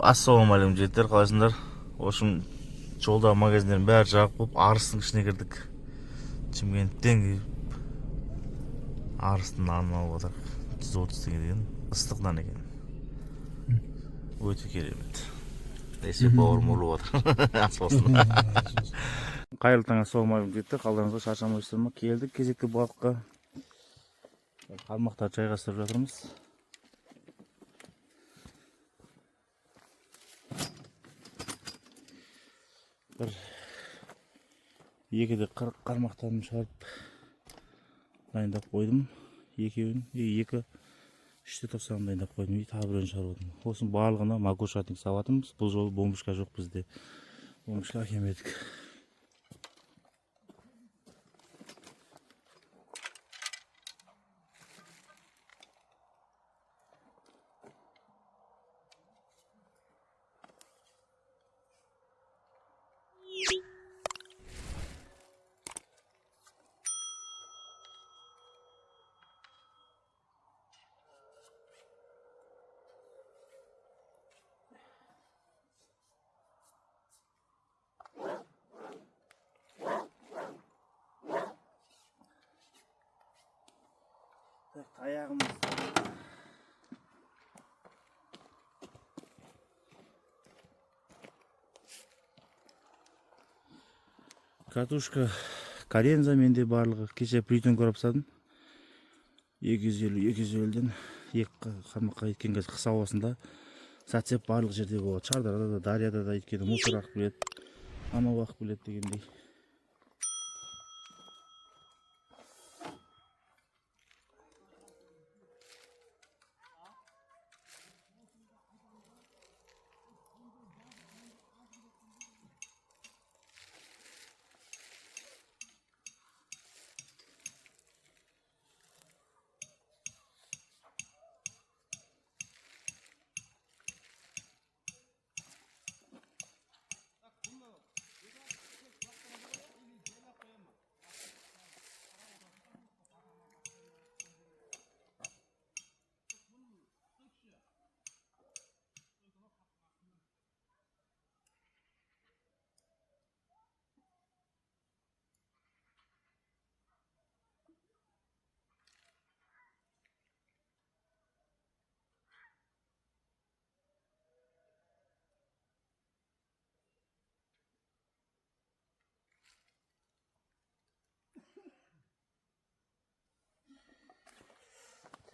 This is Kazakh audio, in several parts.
Ассалаумағалейкум жігіттер, қалайсыңдар? Ошым жолдағы магазиндердің бәрі жабық болып Арыстың ішіне кірдік. Шымкенттен келіп Арыстың нанын алып отырық. 130 теңге деген ыстық нан екен. Өте керемет. Неше бауырым ұлып отыр. Ас болсын. Қайырлы таң, ассалаумағалейкум жігіттер, қалдарыңызға шаршамайсыздар ма? Келдік кезекті балыққа. Қалмақтарды жайғастырып жатырмыз. Бір екіде 40 қармақтарын шығарып дайындап қойдым. Екеуін, екі үште 90 дайындап қойдым. Тағы біреуін шығарып отырмын. Осының барлығына макушатник салатымыз. Бұл жолы бомбышка жоқ бізде. Бомбышка әкелмедік. Таяғымыз катушка Каренза менде барлығы. Кеше притон көріп садым. 250-250-ден екі қармаққа еткен кез қыс ауасында сатсеп барлық жерде болады. Шардарада да, Дарияда да еткені мусор ақ білет, анау ақ білет дегендей.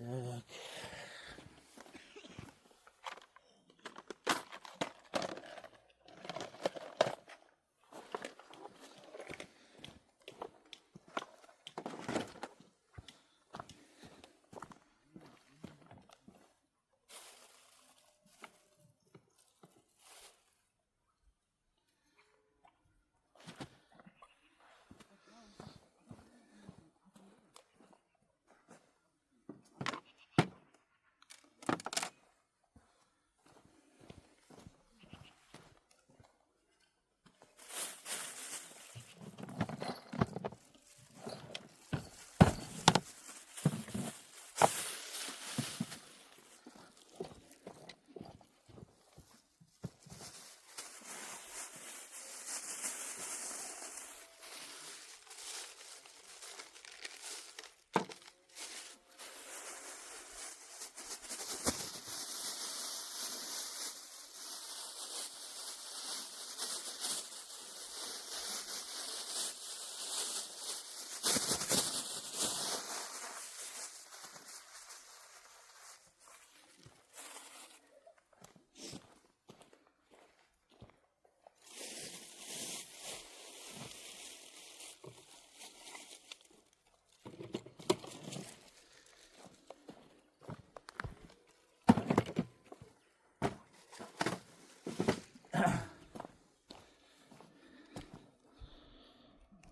Так.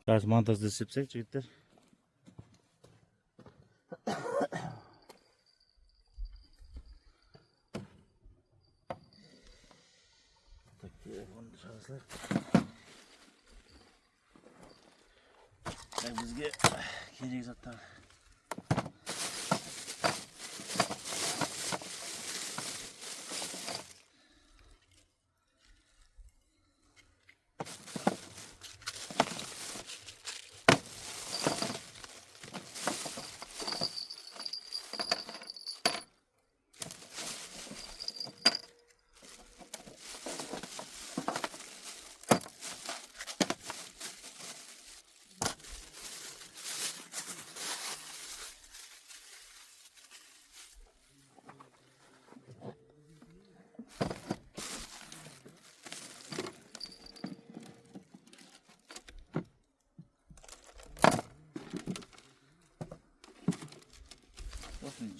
Қазір монтажды сепсек, жігіттер. Так, телефонды жазылар. Бізге керек заттар.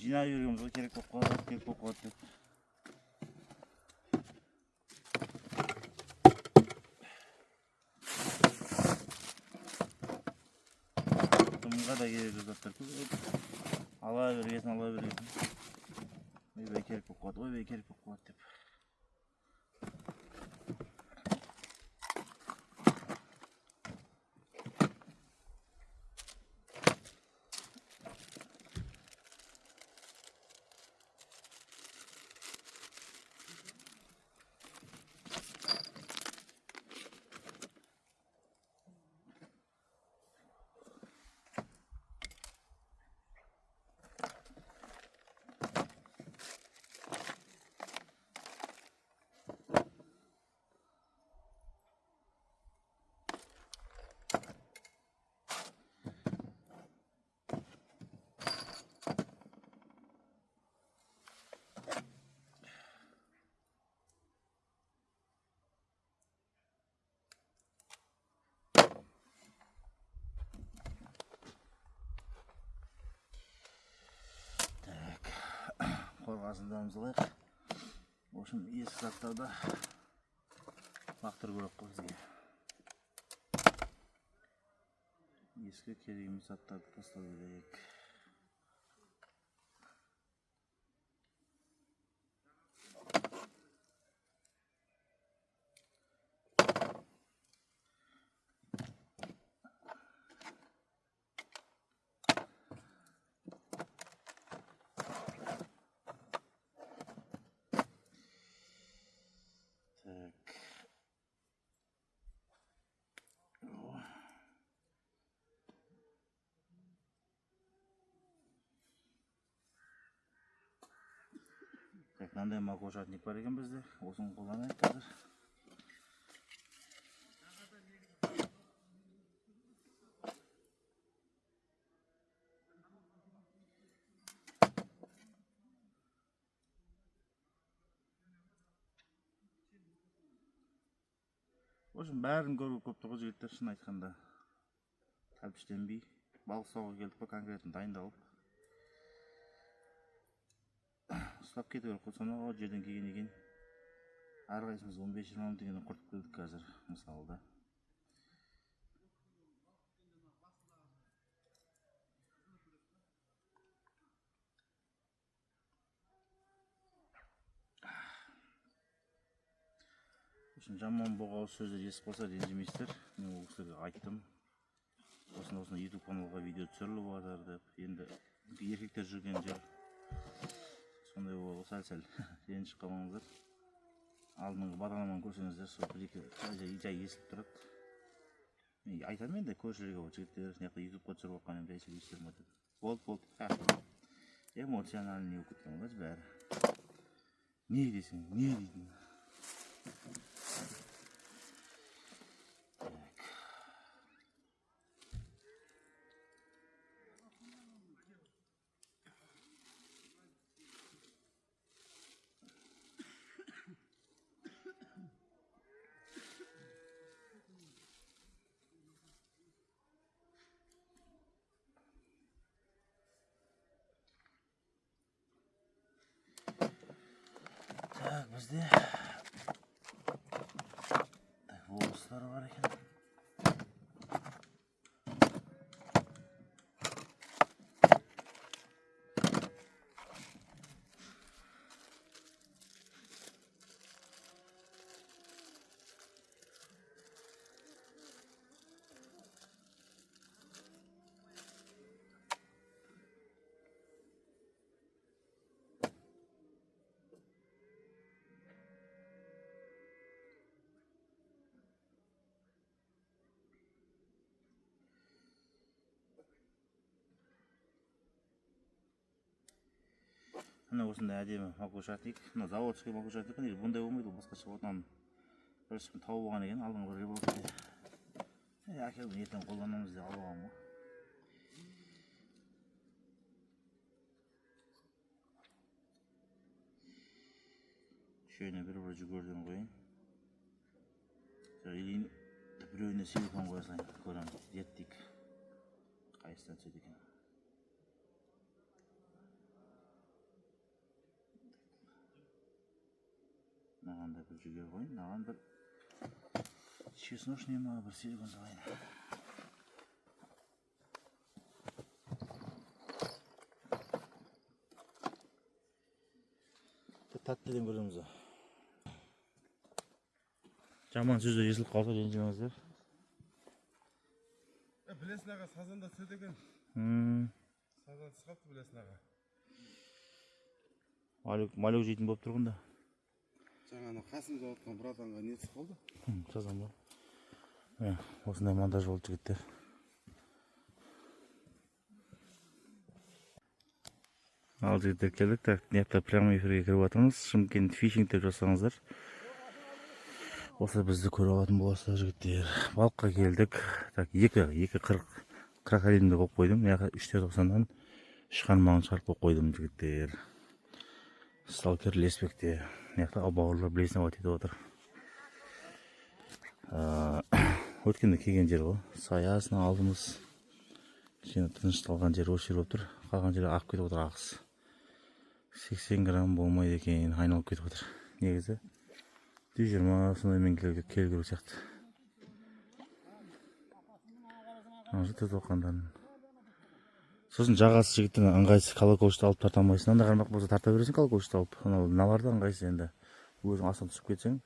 жинап бергенбіз ғой, керек болып қалады, керек болып қалады деп. Дымға да керегі заттар көп. Ала бергесін. Ойбай керек болып қалады деп. Қорғасындамыз алайық. В общем, ескі заттарда лақтыру керек қой бізге. Ескі керек емес заттарды тастау керек. Мынандай макушатник бар екен бізде. Осыны қолданайық қазір. В общем, бәрін көруге көп тұғы жігіттер, шын айтқанда. Тәлпіштенбей, балық ұстауға келдік па, конкретно дайындалып. Ұстап кету керек қой, сонау жерден келген екен. Әрқайсымыз 15-20 мың теңгеден құртып келдік қазір, мысалда. Жаман боғауыз сөздер естіп қалса ренжімейсіздер. Мен ол кісілерге айттым. Осында YouTube каналға видео түсіріліп жатыр деп. Енді еркектер жүрген жер. Сондай болды, сәл ренжіп қалмаңыздар. Алдыңғы бағдарламаны көрсеңіздер, сол бір-екі жай естіліп тұрады. Мен айтамын енді көршілерге, жігіттер, неқта YouTube-ға түсіріп жатқан жай сөйлейсіздер ме деп. Болды. Эмоциональный болып кеткен ғой бәрі. Не дейсің, не дейтін? Бізде волостар бар екен. Мына осындай әдемі макушатник. Мына заводский макушатник. Бұндай болмайды, басқаша отан біршім тауып алған екен, алдыңғы бір рыбалкада. Әкеліп ертең қолданамыз деп алып алғам ғой. Шөйіне бір жүгерден қойын. Біреуіне силикон қоя салайын, көреміз, зерттейік. Қайсыдан түседі екен. Маған да бір жүгер қойын, маған бір чесночный ма, бір силикон салайын. Тәттіден көреміз. Жаман сөздер естіліп қалса ренжімеңіздер. Білесін аға, сазанда сөз екен. Сазан сықапты білесін аға. Малек жейтін болып тұрғанда. Жаңаны қасымда отқан братанға несі қалды? Сазан ба? Осындай монтаж болды жігіттер. Ал жігіттер келдік. Так, неқта прямо эфирге кіріп жатырмыз. Шымкент фишинг деп жасаңыздар. Осы бізді көріп алатын боласыздар жігіттер. Балыққа келдік. Так, екі крокодилімді қойып қойдым. Яғы 390-дан шыққан шарп қойып қойдым жігіттер. Сталкер леспекте. Яқта бауырлар білесіне бат етіп отыр. Өткенде келген жер ғой. Саясына алдымыз. Кішкене тынышталған жер осы жер болып тұр. Қалған жер ағып кетіп отыр ағыс. 80 грамм болмайды екен, айналып кетіп отыр. Негізі 120 сондай келу сияқты. Анжы төт оққандан. Сосын жағасы жігіттің ыңғайсыз колокольчикті алып тарта алмайсың. Анда қармақ болса тарта бересің колокольчикті алып. Наларды ыңғайсыз енді. Өзің астан түсіп кетсең.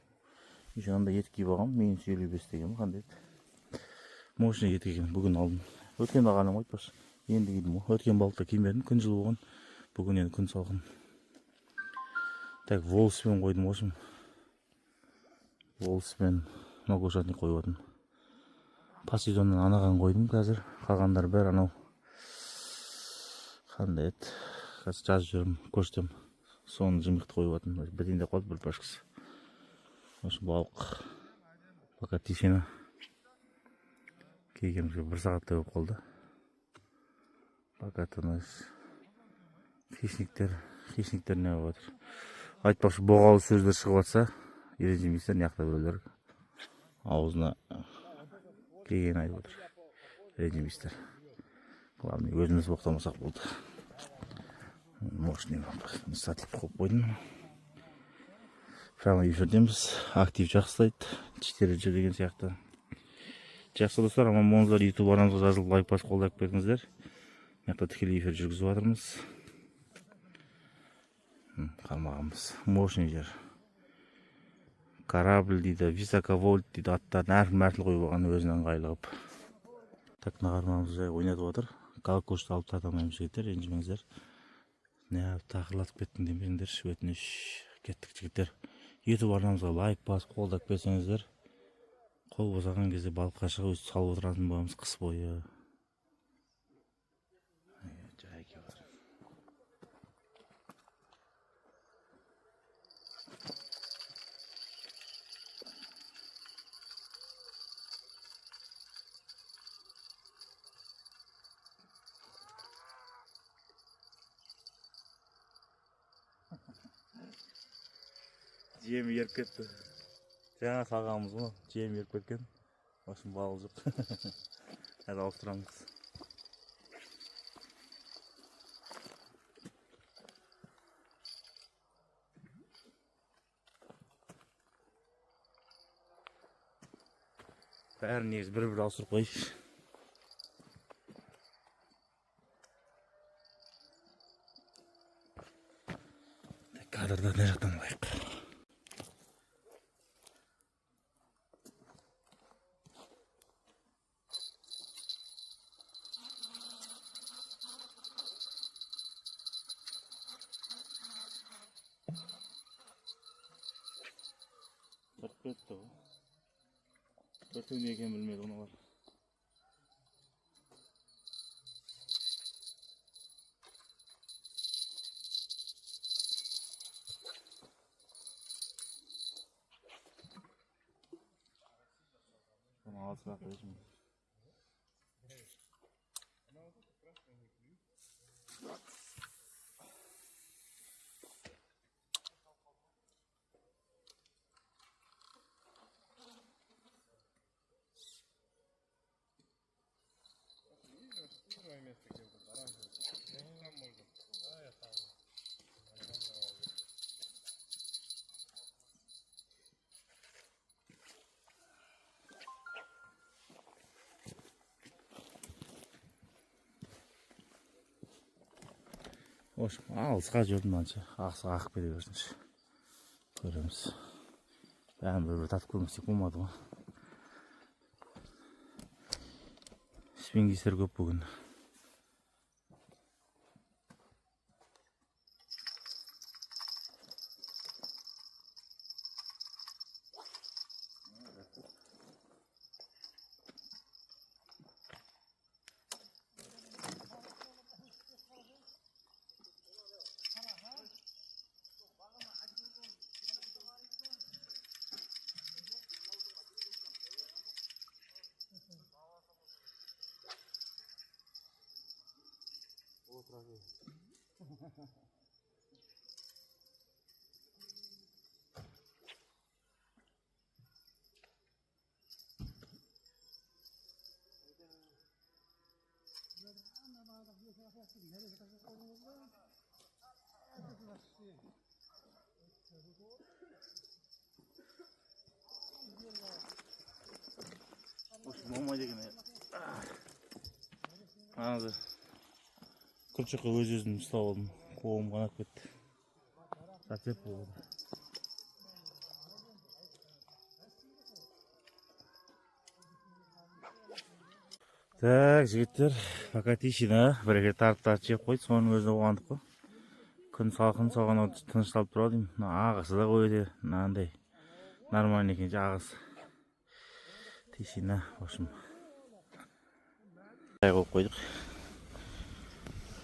Еще анда ет киіп алғам. Мен 55 деген қандай еді. Мощный ет екен. Бүгін алдым. Өткен ағаным айтпашы. Енді кидім ғой. Өткен балықта кимедім. Күн жылы болған. Бүгін енді күн салқын. Так, волоспен қойдым осым. Волоспен макушатник қойып отырмын. Посейдоннан анаған қойдым қазір. Қалғандар бәрі анау. Қандай еді. Қазір жазып жүрмін, көрсетем. Соны жымықты қойып отырмын. Бірдеңде қалды бір пашкасы. Осы балық. Пока тишина. Келгенімізге 1 сағаттай болып қалды. Пока тыныш. Хищниктер не болып жатыр. Айтпақшы боғалы сөздер шығып жатса, ренжімейсіздер, неқта біреулер аузына келген айтып отыр. Ренжімейсіздер. Главное, өзіміз боқтамасақ болды. Мощный статик қойып қойдым. Прямо эфирдеміз. Актив жақсылайды. 4 деген сияқты. Жақсы достар, аман болыңыздар. YouTube арнамызға жазылып лайк басып қолдап беріңіздер. Мына тікелей эфир жүргізіп жатырмыз. Қармағымыз. Мощный жер. Корабль дейді, високовольт дейді, аттарын әртіл қойып алған өзінің ыңғайлығып. Так, қармағымыз жай ойнатып отыр. Колокольчикті алып тарта алмаймыз жігіттер, ренжімеңіздер. Не тақырлатып кеттің демеңдер, өтініш. Кеттік жігіттер. YouTube арнамызға лайк басып қолдап берсеңіздер, қол босаған кезде балыққа шығып өз салып отыратын боламыз қыс бойы. Жайке бар. Жем еріп кетті. Жаңа салғанымыз ғой, жем еріп кеткен. Осының балық жоқ. Әді ауыстырамыз. Бәрін негіз бір-бір ауыстырып қойшы. Кадрда не жақтан алайық. Кетті ғой. Төртеу не екен білмеді оны бар. Bunu ağzına koyacağım. Алысқа жүрдім анша. Ақсыға ақып кете берсінші. Көреміз. Бәрін бір татып көрмесек болмады ғой. Шпингистер көп бүгін. Болмайды екен. Анады күршіққа өз-өзін ұстап алдым. Қолым қанап кетті. Зацеп болды. Так, жігіттер, пока тишина. Бір тартып жеп қойды, соның өзіне оғандық қой. Күн салқын, соған тынышталып тұрады деймін. Ағысы да қойды, мынандай нормальный екен ағысы. Тишина, в общем. Шай қойып қойдық.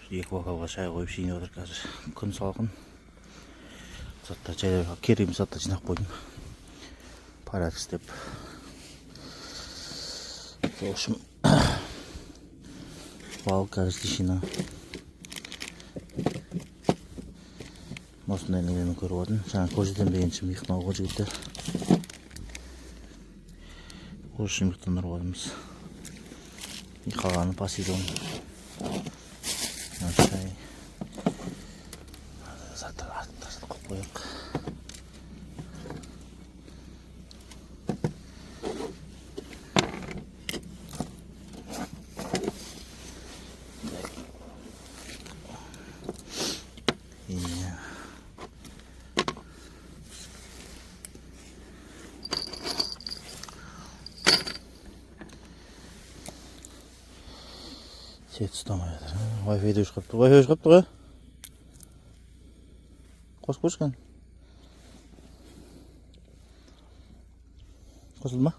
Екі бокалға шай қойып ішейін отыр қазір. Күн салқын. Заттар жайларға керемет заттар жинап қойдым. Порядок істеп. В общем, балық қазір тишина. Осындай нелерін көріп отырмын. Жаңа көрсетем дегенше миықтан ғой жігіттер. Осы миықтан ұрып отырмыз. Қалғаны посейдон. Шай. Заттар артықтар қойып қойық. Свет ұстамай жатыр. Wi-Fi-ді өшіп қапты. Wi-Fi өшіп қапты ғой. Қосып көршкен. Қосылды ма?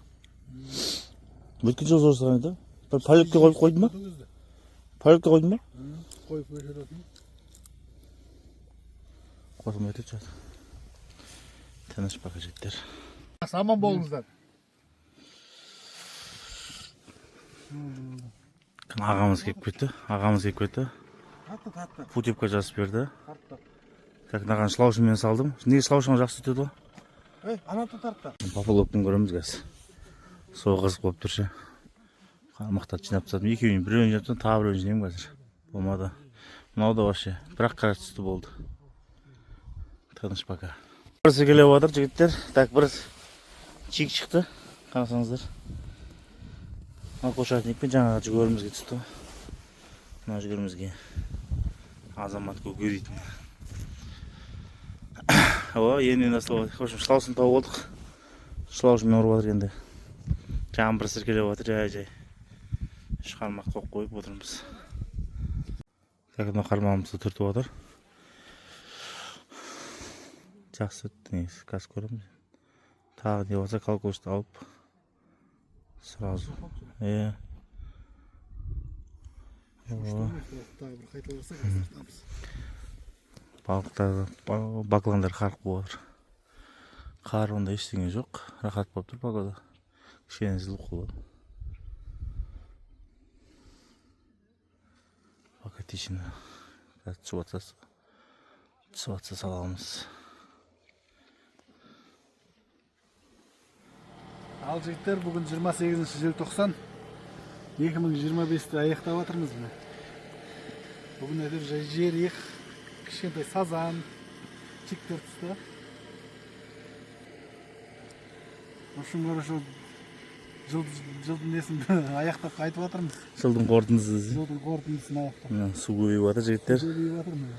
Өткен жол зорсыған еді. Полетке қойып қойды ма? Полетке қойды ма? Қойып өшіретін. Қосылмай өтеді жатыр. Тыныш бақа жеттер. Аман болыңыздар. Ағамыз келіп кетті. Татты. Путевка жазып берді. Так, мынаған шлаушымен салдым. Неге шлаушыңа жақсы өтеді ғой? Анаты тартты. Поплавоктың көреміз қазір. Сол қызық болып тұр ше. Мақтат жинап тастадым. Екеуін біреуін жинап тастадым, тағы біреуін жинаймын қазір. Болмады. Мынау да вообще бірақ қара түсті болды. Тыныш пока. Бірісі келіп отыр жігіттер. Так, бір чик шықты. Қарасаңыздар. Қошатникпен жаңағы жүгерімізге түсті. Мына жүгерімізге азамат көке дейтін. Енді настал. В общем, шлаусын тауып олдық. Шлаушымен ұрып отыр енді. Жаңын бір сіркелеп отыр, жай. Үш қармақ қойып қойып отырмыз. Мына қармағымызды түртіп отыр. Жақсы негізі, қазір көреміз. Тағы не болса колокольчикті алып сразу. Балықтар, бакландар қарық болып отыр. Қар онда ештеңе жоқ. Рахат болып тұр погода. Кішкене жылы қолы. Пока тишина. Түсіп саламыз. Ал жігіттер, бүгін 28 желтоқсан 2025-ті аяқтап жатырмыз. Бүгін әдір жерек, кішкентай сазан, чиктер түсті. В общем, жылдың несін аяқтап қайтып жатырмыз. жылдың қорытындысы. Жылдың қорытындысын аяқтап. Мына су көбейіп жатыр жігіттер. Көбейіп жатыр міне.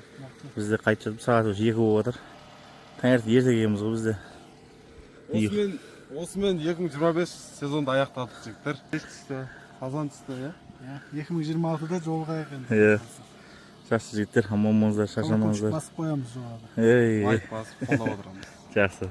Біз де қайтып жатып сағат уже 2 болып жатыр. Таңертең ерте келеміз ғой бізде. Осымен 2025 сезонды аяқтадық жігіттер. Түсті, қазан түсті, иә? 2026-да жолға екен. Иә. Жақсы жігіттер, аман болыңыздар, шаршамаңыздар. Басып қоямыз жоғары. Ей, Лайк басып қолдап отырамыз. жақсы.